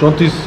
34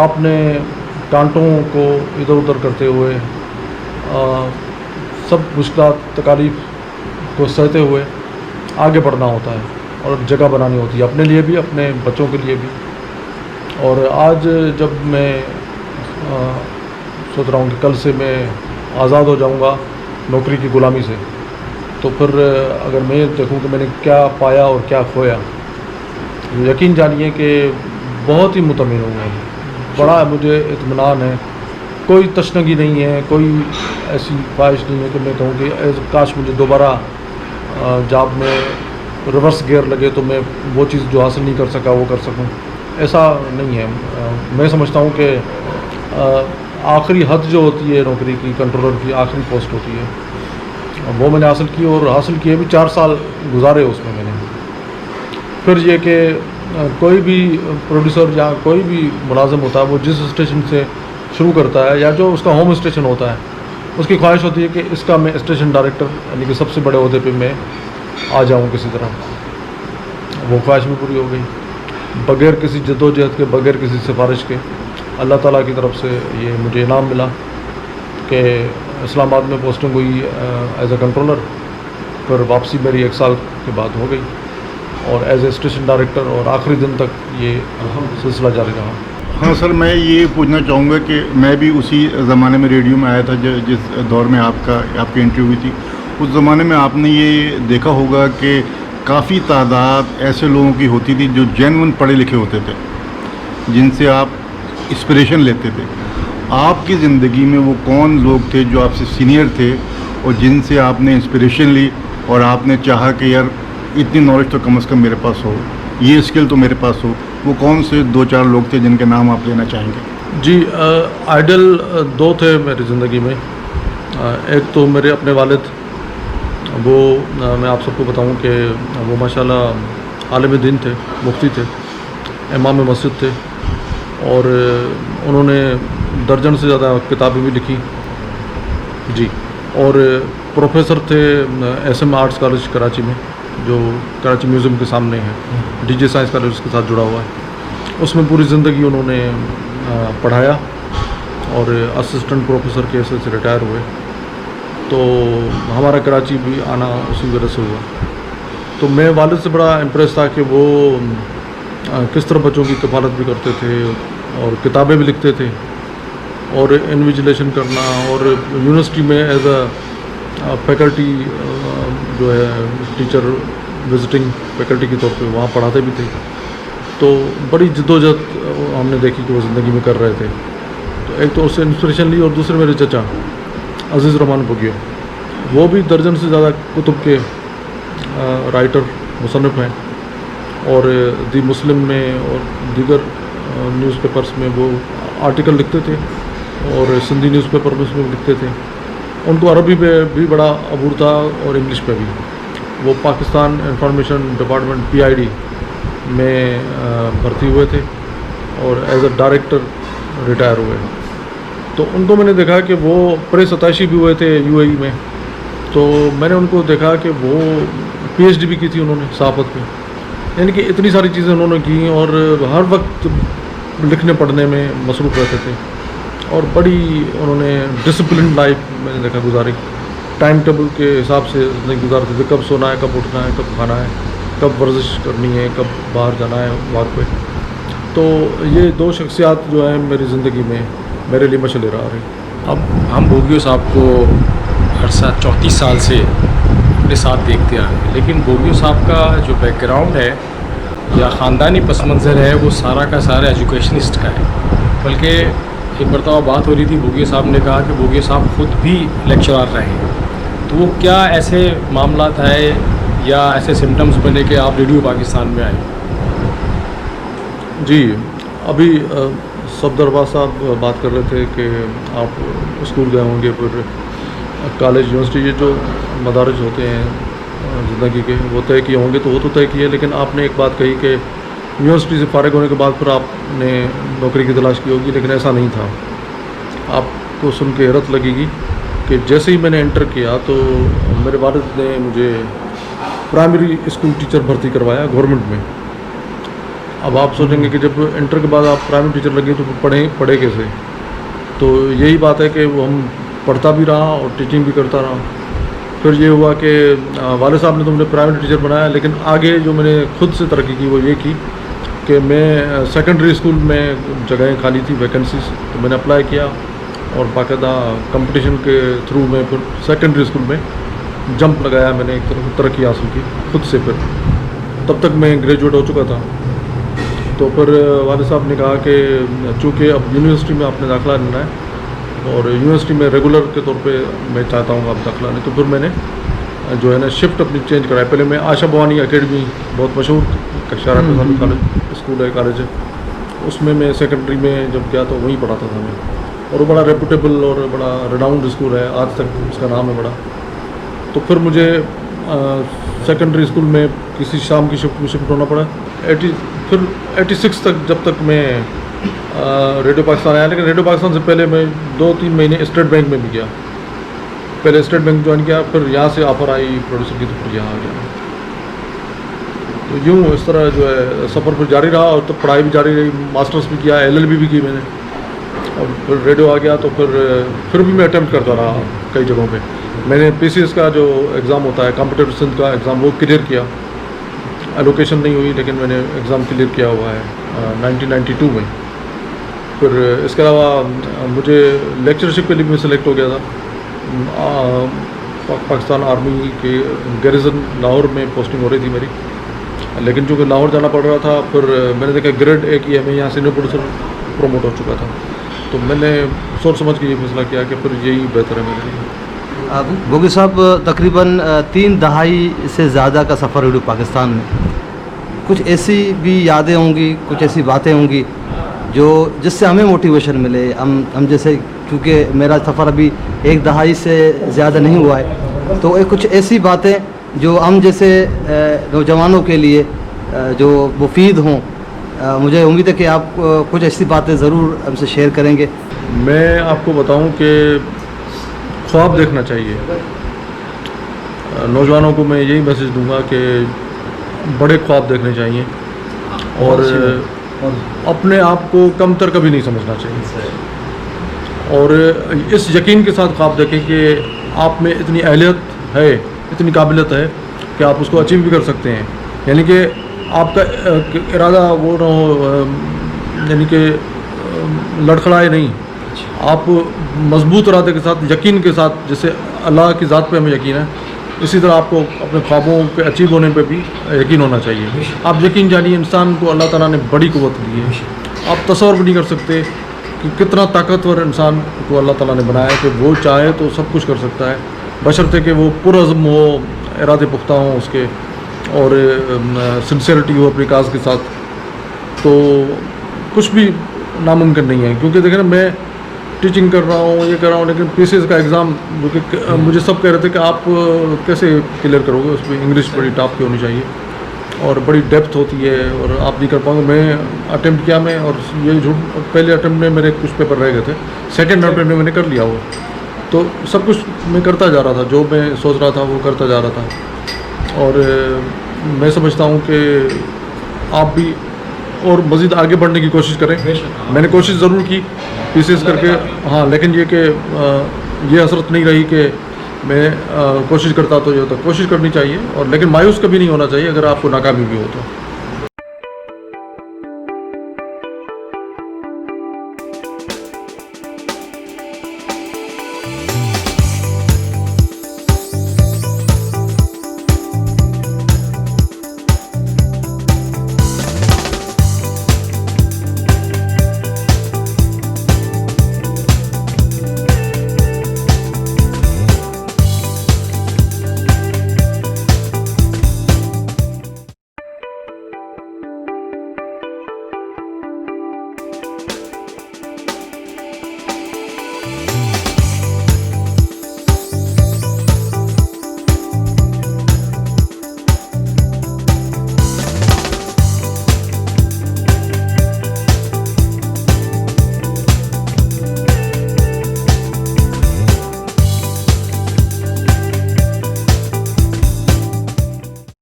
آپ نے کانٹوں کو ادھر ادھر کرتے ہوئے سب مشکلات تکالیف کو سہتے ہوئے آگے بڑھنا ہوتا ہے اور جگہ بنانی ہوتی ہے اپنے لیے بھی, اپنے بچوں کے لیے بھی. اور آج جب میں سوچ رہا ہوں کہ کل سے میں آزاد ہو جاؤں گا نوکری کی غلامی سے, تو پھر اگر میں دیکھوں کہ میں نے کیا پایا اور کیا کھویا, یقین جانیے کہ بہت ہی مطمئن ہوں میں, بڑا مجھے اطمینان ہے, کوئی تشنگی نہیں ہے, کوئی ایسی خواہش نہیں ہے کہ میں کہوں کہ کاش مجھے دوبارہ جاب میں ریورس گیئر لگے تو میں وہ چیز جو حاصل نہیں کر سکا وہ کر سکوں. ایسا نہیں ہے. میں سمجھتا ہوں کہ آخری حد جو ہوتی ہے نوکری کی, کنٹرولر کی آخری پوسٹ ہوتی ہے, وہ میں نے حاصل کی, اور حاصل کیے بھی 4 سال گزارے اس میں نے. پھر یہ کہ کوئی بھی پروڈیوسر یا کوئی بھی ملازم ہوتا ہے, وہ جس اسٹیشن سے شروع کرتا ہے یا جو اس کا ہوم اسٹیشن ہوتا ہے, اس کی خواہش ہوتی ہے کہ اس کا میں اسٹیشن ڈائریکٹر یعنی کہ سب سے بڑے عہدے پہ میں آ جاؤں کسی طرح. وہ خواہش بھی پوری ہو گئی بغیر کسی جد و جہد کے, بغیر کسی سفارش کے. اللہ تعالیٰ کی طرف سے یہ مجھے انعام ملا کہ اسلام آباد میں پوسٹنگ ہوئی ایز اے کنٹرولر. پھر واپسی میری 1 سال کے بعد ہو گئی, اور ایز اے اسٹیشن ڈائریکٹر, اور آخری دن تک یہ سلسلہ جاری رہا. ہاں سر, میں یہ پوچھنا چاہوں گا کہ میں بھی اسی زمانے میں ریڈیو میں آیا تھا جس دور میں آپ کی انٹرویو ہوئی تھی. اس زمانے میں آپ نے یہ دیکھا ہوگا کہ کافی تعداد ایسے لوگوں کی ہوتی تھی جو جینون پڑھے لکھے ہوتے تھے, جن سے آپ انسپریشن لیتے تھے. آپ کی زندگی میں وہ کون لوگ تھے جو آپ سے سینئر تھے اور جن سے آپ نے انسپریشن لی اور آپ نے چاہا کہ یار اتنی نالج تو کم از کم میرے پاس ہو, یہ اسکل تو میرے پاس ہو؟ وہ کون سے 2-4 لوگ تھے جن کے نام آپ لینا چاہیں گے؟ جی, آئیڈل 2 تھے میری زندگی میں. ایک تو میرے اپنے والد, وہ میں آپ سب کو بتاؤں کہ وہ ماشاءاللہ عالم دین تھے, مفتی تھے, امام مسجد تھے, اور انہوں نے درجن سے زیادہ کتابیں بھی لکھی. جی, اور پروفیسر تھے S M Arts College Karachi میں, جو کراچی میوزیم کے سامنے ہے, ڈی جے سائنس کالج کے ساتھ جڑا ہوا ہے. اس میں پوری زندگی انہوں نے پڑھایا, اور اسسٹنٹ پروفیسر کے حیثیت سے ریٹائر ہوئے. تو ہمارا کراچی بھی آنا اسی وجہ سے ہوا. تو میں والد سے بڑا امپریس تھا کہ وہ کس طرح بچوں کی کفالت بھی کرتے تھے, اور کتابیں بھی لکھتے تھے, اور انویجیلیشن کرنا, اور یونیورسٹی میں ایز اے فیکلٹی جو ہے ٹیچر وزٹنگ فیکلٹی کے طور پہ وہاں پڑھاتے بھی تھے. تو بڑی جد و جہد ہم نے دیکھی کہ وہ زندگی میں کر رہے تھے. تو ایک تو اس سے انسپریشن لی, اور دوسرے میرے چچا عزیز رحمان بھگیو, وہ بھی درجن سے زیادہ کتب کے رائٹر مصنف ہیں, اور دی مسلم میں اور دیگر نیوز پیپرز میں وہ آرٹیکل لکھتے تھے, اور سندھی نیوز پیپر میں اس میں لکھتے تھے. ان کو عربی پہ بھی بڑا عبور تھا, اور انگلش پہ بھی. وہ پاکستان انفارمیشن ڈپارٹمنٹ PID میں بھرتی ہوئے تھے, اور ایز اے ڈائریکٹر ریٹائر ہوئے. تو ان کو میں نے دیکھا کہ وہ پریس ستائشی بھی ہوئے تھے UAE میں. تو میں نے ان کو دیکھا کہ وہ PhD بھی کی تھی انہوں نے صحافت میں, یعنی کہ اتنی ساری چیزیں انہوں نے کی, اور ہر وقت لکھنے پڑھنے میں مصروف رہتے تھے, اور بڑی انہوں نے ڈسپلن لائف میں نے دیکھا گزاری. ٹائم ٹیبل کے حساب سے زندگی گزارتے تھے, کب سونا ہے, کب اٹھنا ہے, کب کھانا ہے, کب ورزش کرنی ہے, کب باہر جانا ہے واک پہ. تو یہ 2 شخصیات جو ہیں میری زندگی میں میرے لیے مشعل راہ رہی. اب ہم بھوگیو صاحب کو عرصہ 34 سال سے اپنے ساتھ دیکھتے آئے ہیں, لیکن بھوگیو صاحب کا جو بیک گراؤنڈ ہے یا خاندانی پس منظر ہے وہ سارا کا سارا ایجوکیشنسٹ کا ہے. بلکہ ایک مرتبہ بات ہو رہی تھی, بھوگیو صاحب نے کہا کہ بھوگیو صاحب خود بھی لیکچرار رہے ہیں. تو وہ کیا ایسے معاملات ہے یا ایسے سمٹمز بنے کہ آپ ریڈیو پاکستان میں آئے؟ جی, ابھی صفدر عباس صاحب بات کر رہے تھے کہ آپ اسکول گئے ہوں گے, پھر کالج, یونیورسٹی, یہ جو مدارج ہوتے ہیں زندگی کے وہ طے کیے ہوں گے. تو وہ تو طے کیے, لیکن آپ نے ایک بات کہی کہ یونیورسٹی سے فارغ ہونے کے بعد پھر آپ نے نوکری کی تلاش کی ہوگی, لیکن ایسا نہیں تھا. آپ کو سن کے حیرت لگے گی کہ جیسے ہی میں نے انٹر کیا تو میرے والد نے مجھے پرائمری اسکول ٹیچر بھرتی کروایا گورنمنٹ میں. اب آپ سوچیں گے کہ جب انٹر کے بعد آپ پرائمری ٹیچر لگے تو پڑھے کیسے. تو یہی بات ہے کہ وہ ہم پڑھتا بھی رہا اور ٹیچنگ بھی کرتا رہا. پھر یہ ہوا کہ والد صاحب نے تو مجھے پرائمری ٹیچر بنایا, لیکن آگے جو میں نے خود سے ترقی کی وہ یہ کی کہ میں سیکنڈری اسکول میں جگہیں خالی تھی, ویکنسیز, تو میں نے اپلائی کیا اور باقاعدہ کمپٹیشن کے تھرو میں پھر سیکنڈری اسکول میں جمپ لگایا. میں نے ایک طرح ترقی حاصل کی خود سے. پھر تب تک میں گریجویٹ ہو چکا تھا. تو پھر والد صاحب نے کہا کہ چونکہ اب یونیورسٹی میں آپ نے داخلہ لینا ہے اور یونیورسٹی میں ریگولر کے طور پہ میں چاہتا ہوں آپ داخلہ لیں, تو پھر میں نے جو ہے نا شفٹ اپنی چینج کرایا. پہلے میں آشا بھوانی اکیڈمی, بہت مشہور کشارہ کے کالج اسکول ہے, کالج ہے, اس میں سیکنڈری میں جب گیا تو وہیں پڑھاتا تھا میں. اور وہ بڑا ریپوٹیبل اور بڑا ریناؤنڈ اسکول ہے, آج تک اس کا نام ہے بڑا. تو پھر مجھے سیکنڈری اسکول میں کسی شام کی شفٹ میں شفٹ ہونا پڑا. پھر 86 تک جب تک میں ریڈیو پاکستان آیا, لیکن ریڈیو پاکستان سے پہلے میں 2-3 مہینے اسٹیٹ بینک میں بھی گیا. پہلے اسٹیٹ بینک جوائن کیا, پھر یہاں سے آفر آئی پروڈیوسر کی, تو پھر یہاں آ گیا. تو یوں اس طرح جو ہے سفر پھر جاری رہا, اور تو پڑھائی بھی جاری رہی, ماسٹرس بھی کیا, LLB بھی کی میں نے. اور پھر ریڈیو آ گیا تو پھر بھی میں اٹیمپٹ کرتا رہا کئی جگہوں پہ. میں نے PCS کا جو ایگزام ہوتا ہے کمپیوٹر سندھ کا ایگزام, وہ کلیئر کیا. الوکیشن نہیں ہوئی لیکن میں نے ایگزام کلیئر کیا ہوا ہے 1992 میں. پھر اس کے علاوہ مجھے لیکچرشپ کے لیے بھی سلیکٹ ہو گیا تھا. پاکستان آرمی کے گیریزن لاہور میں پوسٹنگ ہو رہی تھی میری, لیکن چونکہ لاہور جانا پڑ رہا تھا, پھر میں نے دیکھا گریڈ A کی ہے, میں یہاں سینئر پروڈیوسر پروموٹ ہو چکا تھا. تو میں نے سوچ سمجھ کے یہ فیصلہ کیا کہ پھر یہی بہتر ہے میرے لیے. بھوگی صاحب تقریباً 3 دہائی سے زیادہ کا سفر ریڈیو پاکستان میں. کچھ ایسی بھی یادیں ہوں گی, کچھ ایسی باتیں ہوں گی جس سے ہمیں موٹیویشن ملے. ہم جیسے, کیونکہ میرا سفر ابھی 1 دہائی سے زیادہ نہیں ہوا ہے, تو کچھ ایسی باتیں جو ہم جیسے نوجوانوں کے لیے جو مفید ہوں. مجھے امید ہے کہ آپ کچھ ایسی باتیں ضرور ہم سے شیئر کریں گے. میں آپ کو بتاؤں کہ خواب دیکھنا چاہیے. نوجوانوں کو میں یہی میسج دوں گا کہ بڑے خواب دیکھنے چاہیے, اور اپنے آپ کو کم تر کبھی نہیں سمجھنا چاہیے. اور اس یقین کے ساتھ خواب دیکھیں کہ آپ میں اتنی اہلیت ہے, اتنی قابلیت ہے کہ آپ اس کو اچیو بھی کر سکتے ہیں. یعنی کہ آپ کا ارادہ وہ نہ ہو, یعنی کہ لڑکھڑائے نہیں. آپ مضبوط ارادے کے ساتھ, یقین کے ساتھ, جیسے اللہ کی ذات پہ ہمیں یقین ہے, اسی طرح آپ کو اپنے خوابوں پہ اچیو ہونے پہ بھی یقین ہونا چاہیے. آپ یقین جانیے, انسان کو اللہ تعالیٰ نے بڑی قوت دی ہے. آپ تصور بھی نہیں کر سکتے کہ کتنا طاقتور انسان کو اللہ تعالیٰ نے بنایا ہے کہ وہ چاہے تو سب کچھ کر سکتا ہے, بشرطے کہ وہ پرعزم ہو, ارادے پختہ ہوں اس کے, اور سنسیئرٹی ہو اپنی کاز کے ساتھ. تو کچھ بھی ناممکن نہیں ہے. کیونکہ دیکھیں نا, میں ٹیچنگ کر رہا ہوں, یہ کر رہا ہوں, لیکن PCS کا ایگزام مجھے سب کہہ رہے تھے کہ آپ کیسے کلیئر کرو گے, اس میں انگلش بڑی ٹاپ کی ہونی چاہیے اور بڑی ڈیپتھ ہوتی ہے اور آپ نہیں کر پاؤں گے. میں اٹیمپٹ کیا, میں, اور یہ جھوٹ, پہلے اٹیمپٹ میں میرے کچھ پیپر رہ گئے تھے, سیکنڈ اٹیمپٹ میں نے کر لیا وہ. تو سب کچھ میں کرتا جا رہا تھا, جو میں سوچ رہا تھا وہ کرتا جا رہا تھا. اور میں سمجھتا ہوں کہ آپ بھی اور مزید آگے بڑھنے کی کوشش کریں. میں نے کوشش ضرور کی PCS کر کے, ہاں, لیکن یہ کہ یہ حسرت نہیں رہی کہ میں کوشش کرتا تو یہ ہوتا. کوشش کرنی چاہیے, اور لیکن مایوس کبھی نہیں ہونا چاہیے اگر آپ کو ناکامی بھی ہو تو.